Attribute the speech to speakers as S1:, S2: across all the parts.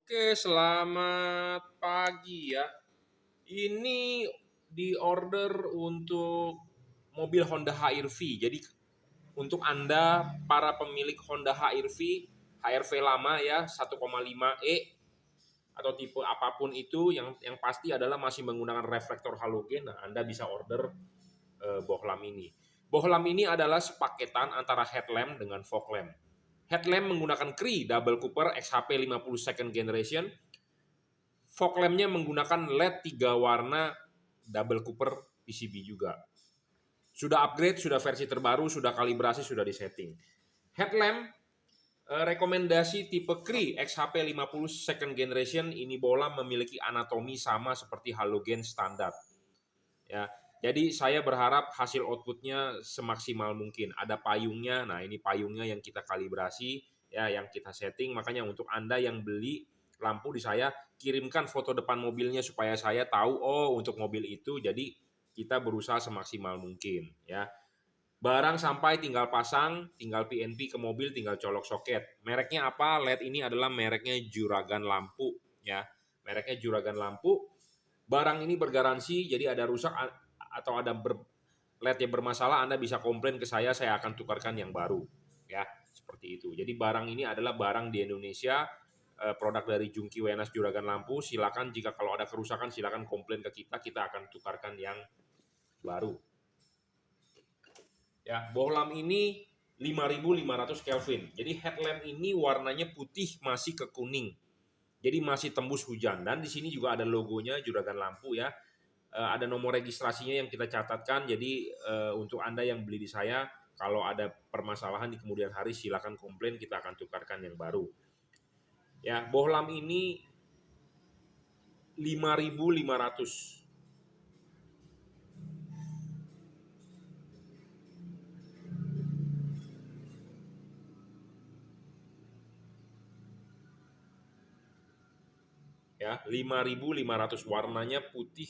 S1: Oke, selamat pagi ya. Ini di order untuk mobil Honda HR-V. Jadi untuk Anda para pemilik Honda HR-V, HR-V lama ya 1,5E atau tipe apapun itu yang pasti adalah masih menggunakan reflektor halogen. Nah, Anda bisa order bohlam ini. Bohlam ini adalah sepaketan antara headlamp dengan fog lamp. Headlamp menggunakan Cree Double Cooper XHP 50 second generation. Fog lamp-nya menggunakan LED 3 warna double Cooper PCB juga. Sudah upgrade, sudah versi terbaru, sudah kalibrasi, sudah disetting. Headlamp rekomendasi tipe Cree XHP 50 second generation ini bohlam memiliki anatomi sama seperti halogen standar. Ya, jadi saya berharap hasil outputnya semaksimal mungkin. Ada payungnya, nah ini payungnya yang kita kalibrasi, ya yang kita setting. Makanya untuk Anda yang beli lampu di saya, kirimkan foto depan mobilnya supaya saya tahu, oh untuk mobil itu, jadi kita berusaha semaksimal mungkin. Ya, barang sampai tinggal pasang, tinggal PNP ke mobil, tinggal colok soket. Mereknya apa? LED ini adalah mereknya Juragan Lampu. Ya, mereknya Juragan Lampu. Barang ini bergaransi, jadi ada rusak atau ada LED yang bermasalah, Anda bisa komplain ke saya akan tukarkan yang baru. Ya, seperti itu. Jadi barang ini adalah barang di Indonesia, produk dari Jungki Wenas Juragan Lampu. Silakan jika kalau ada kerusakan silakan komplain ke kita akan tukarkan yang baru. Ya, bohlam ini 5500 Kelvin. Jadi headlamp ini warnanya putih masih ke kuning. Jadi masih tembus hujan, dan di sini juga ada logonya Juragan Lampu ya. Ada nomor registrasinya yang kita catatkan. Jadi untuk Anda yang beli di saya, kalau ada permasalahan di kemudian hari silakan komplain, kita akan tukarkan yang baru. Ya, bohlam ini 5500. Ya, 5500, warnanya putih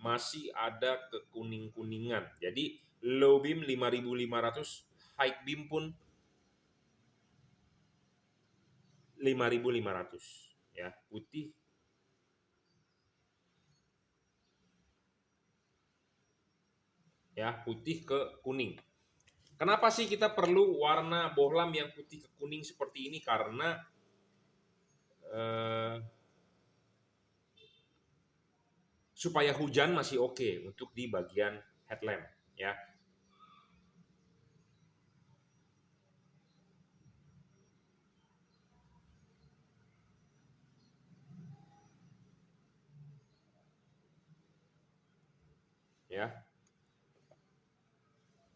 S1: masih ada kekuning-kuningan. Jadi low beam 5500, high beam pun 5500 ya, putih ya, putih ke kuning. Kenapa sih kita perlu warna bohlam yang putih ke kuning seperti ini? Karena eh, supaya hujan masih oke untuk di bagian headlamp ya. Ya,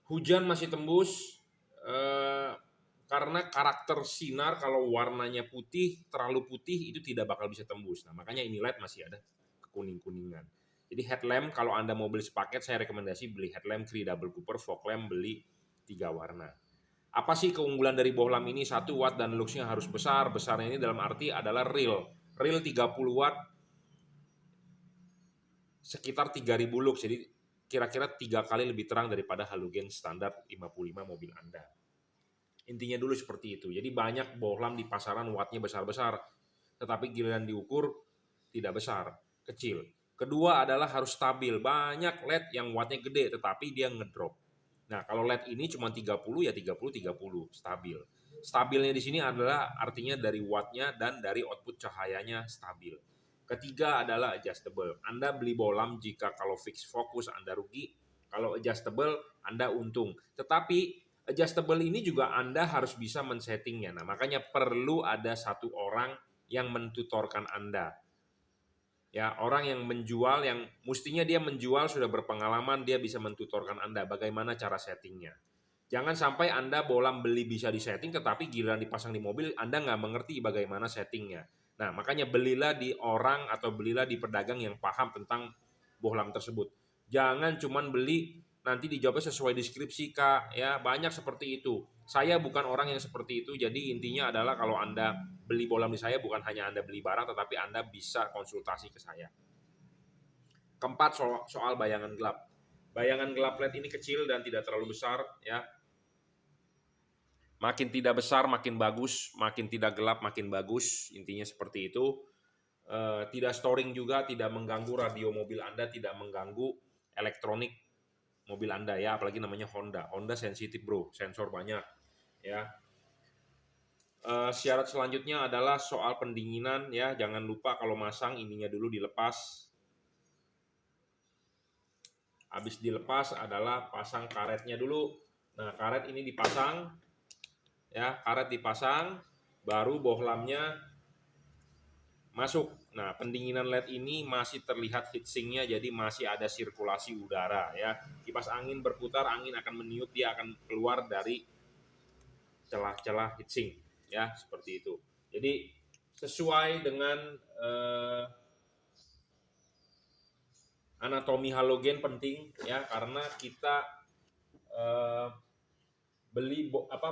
S1: hujan masih tembus karena karakter sinar kalau warnanya putih, terlalu putih itu tidak bakal bisa tembus. Nah, makanya ini LED masih ada kekuning-kuningan. Jadi headlamp kalau Anda mau beli sepaket, saya rekomendasi beli headlamp Cree Double Cooper, fog lamp beli 3 warna. Apa sih keunggulan dari bohlam ini? 1 watt dan luxnya harus besar. Besarnya ini dalam arti adalah real. Real 30 watt sekitar 3000 lux. Jadi kira-kira 3 kali lebih terang daripada halogen standar 55 mobil Anda. Intinya dulu seperti itu. Jadi banyak bohlam di pasaran wattnya besar-besar, tetapi giliran diukur tidak besar, kecil. Kedua adalah harus stabil. Banyak LED yang wattnya gede tetapi dia ngedrop. Nah, kalau LED ini cuma 30 ya 30 stabil. Stabilnya di sini adalah artinya dari wattnya dan dari output cahayanya stabil. Ketiga adalah adjustable. Anda beli bohlam jika kalau fix fokus Anda rugi, kalau adjustable Anda untung. Tetapi adjustable ini juga Anda harus bisa men-settingnya. Nah, makanya perlu ada satu orang yang mentutorkan Anda. Ya, orang yang menjual, yang mestinya dia menjual sudah berpengalaman, dia bisa mentutorkan Anda bagaimana cara settingnya. Jangan sampai Anda bohlam beli bisa disetting, tetapi giliran dipasang di mobil Anda nggak mengerti bagaimana settingnya. Nah, makanya belilah di orang atau belilah di pedagang yang paham tentang bohlam tersebut. Jangan cuman beli nanti dijawabnya sesuai deskripsi Kak, ya banyak seperti itu. Saya bukan orang yang seperti itu, jadi intinya adalah kalau Anda beli bohlam di saya bukan hanya Anda beli barang, tetapi Anda bisa konsultasi ke saya. Keempat, soal bayangan gelap. Bayangan gelap LED ini kecil dan tidak terlalu besar ya. Makin tidak besar makin bagus, makin tidak gelap makin bagus, intinya seperti itu. Tidak storing juga, tidak mengganggu radio mobil Anda, tidak mengganggu elektronik mobil Anda ya, apalagi namanya Honda. Honda sensitif bro, sensor banyak ya. Syarat selanjutnya adalah soal pendinginan ya, jangan lupa kalau masang ininya dulu dilepas. Habis dilepas adalah pasang karetnya dulu. Nah, karet ini dipasang ya, karet dipasang, baru bohlamnya masuk. Nah, pendinginan LED ini masih terlihat heatsinknya, jadi masih ada sirkulasi udara ya. Kipas angin berputar, angin akan meniup, dia akan keluar dari celah-celah heatsink ya, seperti itu. Jadi sesuai dengan anatomi halogen penting ya, karena kita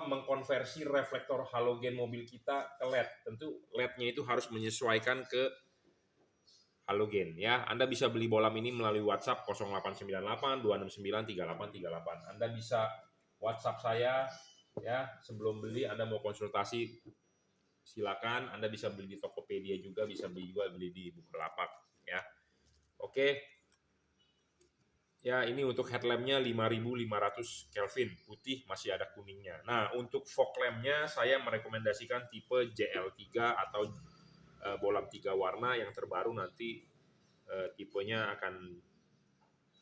S1: mengkonversi reflektor halogen mobil kita ke LED. Tentu LED-nya itu harus menyesuaikan ke halogen ya. Anda bisa beli bohlam ini melalui WhatsApp 0898 269 3838. Anda bisa WhatsApp saya ya, sebelum beli Anda mau konsultasi silakan. Anda bisa beli di Tokopedia juga, bisa beli di Bukalapak ya. Oke. Ya, ini untuk headlampnya 5500 Kelvin, putih masih ada kuningnya. Nah, untuk fog lampnya saya merekomendasikan tipe JL3 atau bohlam 3 warna yang terbaru, nanti tipenya akan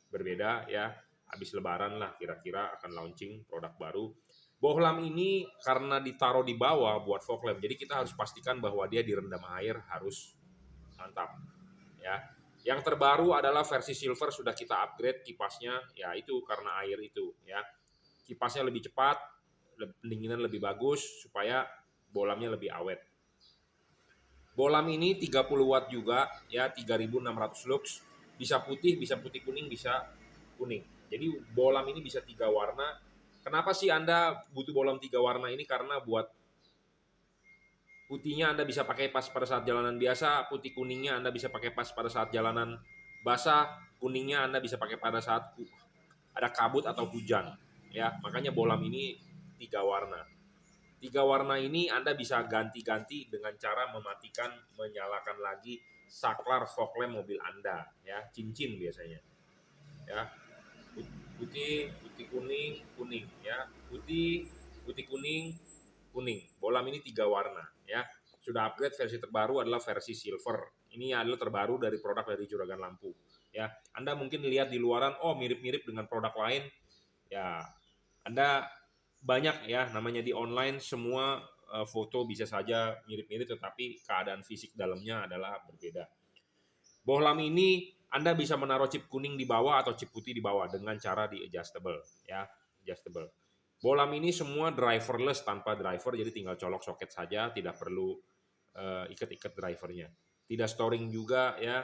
S1: berbeda ya. Habis lebaran lah kira-kira akan launching produk baru. Bohlam ini karena ditaruh di bawah buat fog lamp, jadi kita harus pastikan bahwa dia direndam air, harus mantap ya. Yang terbaru adalah versi silver, sudah kita upgrade kipasnya, ya itu karena air itu ya. Kipasnya lebih cepat, pendinginan lebih bagus supaya bohlamnya lebih awet. Bohlam ini 30 watt juga ya, 3600 lux, bisa putih kuning, bisa kuning. Jadi bohlam ini bisa 3 warna. Kenapa sih Anda butuh bohlam 3 warna ini? Karena buat putihnya Anda bisa pakai pas pada saat jalanan biasa, putih kuningnya Anda bisa pakai pas pada saat jalanan basah, kuningnya Anda bisa pakai pada saat ada kabut atau hujan. Ya, makanya bohlam ini 3 warna. 3 warna ini Anda bisa ganti-ganti dengan cara mematikan, menyalakan lagi saklar fog lamp mobil Anda, ya, cincin biasanya. Ya. Putih, putih kuning, kuning, ya. Putih, putih kuning, kuning. Bohlam ini 3 warna ya. Sudah upgrade, versi terbaru adalah versi silver. Ini adalah terbaru dari produk dari Juragan Lampu ya. Anda mungkin lihat di luaran, oh mirip-mirip dengan produk lain. Ya, Anda banyak ya, namanya di online semua foto bisa saja mirip-mirip, tetapi keadaan fisik dalamnya adalah berbeda. Bohlam ini Anda bisa menaruh chip kuning di bawah atau chip putih di bawah dengan cara di adjustable ya, adjustable. Bohlam ini semua driverless, tanpa driver, jadi tinggal colok soket saja, tidak perlu ikat-ikat drivernya. Tidak storing juga ya,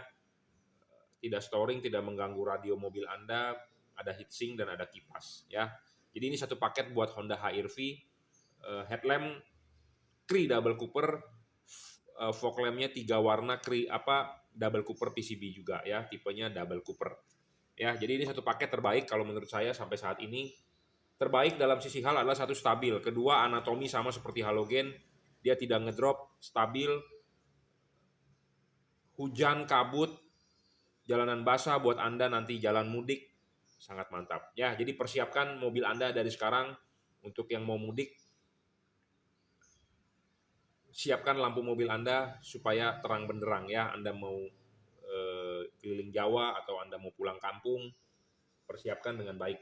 S1: tidak storing, tidak mengganggu radio mobil Anda, ada heatsink dan ada kipas ya. Jadi ini satu paket buat Honda HR-V, headlamp Cree double Cooper, fog lampnya 3 warna Cree double Cooper PCB juga ya, tipenya double Cooper. Ya, jadi ini satu paket terbaik kalau menurut saya sampai saat ini. Terbaik dalam sisi hal adalah satu, stabil, kedua anatomi sama seperti halogen, dia tidak ngedrop, stabil, hujan, kabut, jalanan basah buat Anda nanti jalan mudik sangat mantap. Ya, jadi persiapkan mobil Anda dari sekarang untuk yang mau mudik. Siapkan lampu mobil Anda supaya terang benderang ya. Anda mau keliling Jawa atau Anda mau pulang kampung, persiapkan dengan baik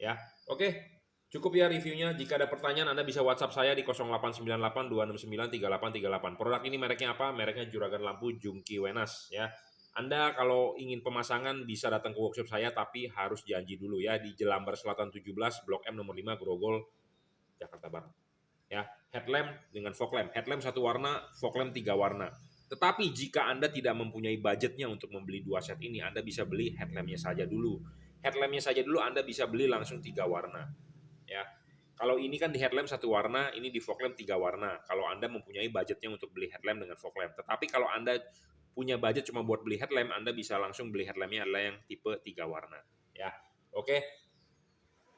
S1: ya. Oke. Cukup ya reviewnya. Jika ada pertanyaan Anda bisa WhatsApp saya di 0898 269 3838. Produk ini mereknya apa? Mereknya Juragan Lampu Jungki Wenas ya. Anda kalau ingin pemasangan bisa datang ke workshop saya, tapi harus janji dulu ya, di Jelambar Selatan 17, Blok M nomor 5, Grogol, Jakarta Barat. Ya, headlamp dengan fog lamp. Headlamp satu warna, fog lamp 3 warna. Tetapi jika Anda tidak mempunyai budgetnya untuk membeli 2 set ini, Anda bisa beli headlampnya saja dulu. Headlampnya saja dulu Anda bisa beli langsung 3 warna. Ya. Kalau ini kan di headlamp satu warna, ini di fog lamp 3 warna. Kalau Anda mempunyai budgetnya untuk beli headlamp dengan fog lamp. Tetapi kalau Anda punya budget cuma buat beli headlamp, Anda bisa langsung beli headlampnya adalah yang tipe 3 warna. Ya, oke.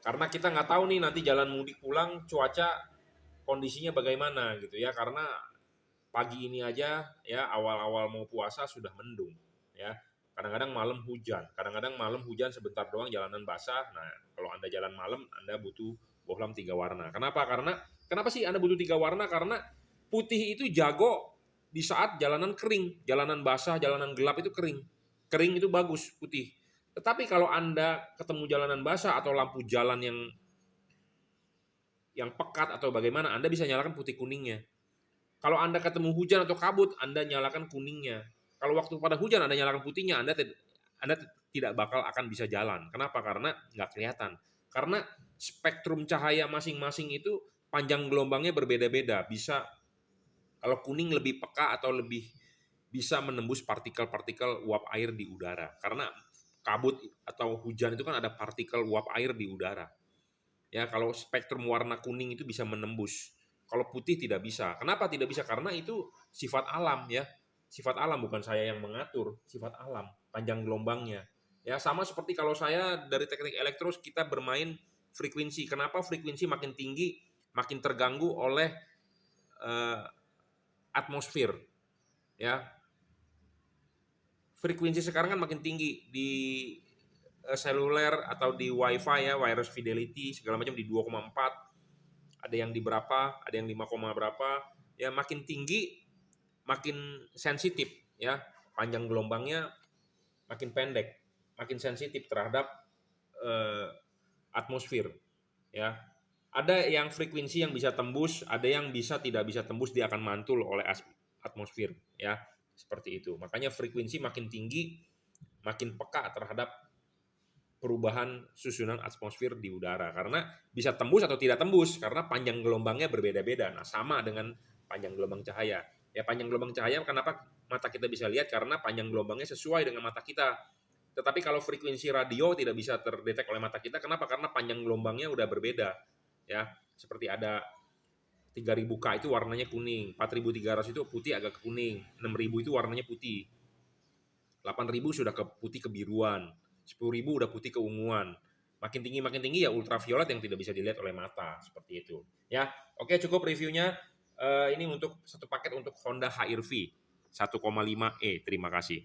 S1: Karena kita nggak tahu nih nanti jalan mudik pulang cuaca kondisinya bagaimana gitu ya, karena pagi ini aja ya awal-awal mau puasa sudah mendung ya. Kadang-kadang malam hujan, kadang-kadang malam hujan sebentar doang jalanan basah. Nah, kalau Anda jalan malam, Anda butuh bohlam 3 warna. Kenapa? Kenapa sih Anda butuh 3 warna? Karena putih itu jago di saat jalanan kering, jalanan basah, jalanan gelap itu kering. Kering itu bagus putih. Tetapi kalau Anda ketemu jalanan basah atau lampu jalan yang pekat atau bagaimana, Anda bisa nyalakan putih kuningnya. Kalau Anda ketemu hujan atau kabut, Anda nyalakan kuningnya. Kalau waktu pada hujan Anda nyalakan putihnya, Anda tidak bakal akan bisa jalan. Kenapa? Karena nggak kelihatan. Karena spektrum cahaya masing-masing itu panjang gelombangnya berbeda-beda. Bisa kalau kuning lebih peka atau lebih bisa menembus partikel-partikel uap air di udara. Karena kabut atau hujan itu kan ada partikel uap air di udara. Ya, kalau spektrum warna kuning itu bisa menembus. Kalau putih tidak bisa. Kenapa tidak bisa? Karena itu sifat alam ya. Sifat alam, bukan saya yang mengatur, sifat alam, panjang gelombangnya. Ya, sama seperti kalau saya dari teknik elektro kita bermain frekuensi. Kenapa frekuensi makin tinggi makin terganggu oleh atmosfer ya. Frekuensi sekarang kan makin tinggi di seluler atau di wifi ya, wireless fidelity segala macam di 2,4, ada yang di berapa, ada yang 5, berapa, ya makin tinggi makin sensitif ya, panjang gelombangnya makin pendek, makin sensitif terhadap atmosfer ya. Ada yang frekuensi yang bisa tembus, ada yang bisa tidak bisa tembus, dia akan mantul oleh atmosfer ya, seperti itu. Makanya frekuensi makin tinggi makin peka terhadap perubahan susunan atmosfer di udara, karena bisa tembus atau tidak tembus karena panjang gelombangnya berbeda-beda. Nah, sama dengan panjang gelombang cahaya. Ya, panjang gelombang cahaya kenapa mata kita bisa lihat? Karena panjang gelombangnya sesuai dengan mata kita. Tetapi kalau frekuensi radio tidak bisa terdetek oleh mata kita, kenapa? Karena panjang gelombangnya udah berbeda. Ya, seperti ada 3000 K itu warnanya kuning, 4300 itu putih agak ke kuning, 6000 itu warnanya putih. 8.000 sudah ke putih kebiruan, 10.000 udah putih keunguan. Makin tinggi ya ultraviolet yang tidak bisa dilihat oleh mata, seperti itu. Ya, oke, cukup reviewnya. Ini untuk satu paket untuk Honda HR-V 1,5E. Terima kasih.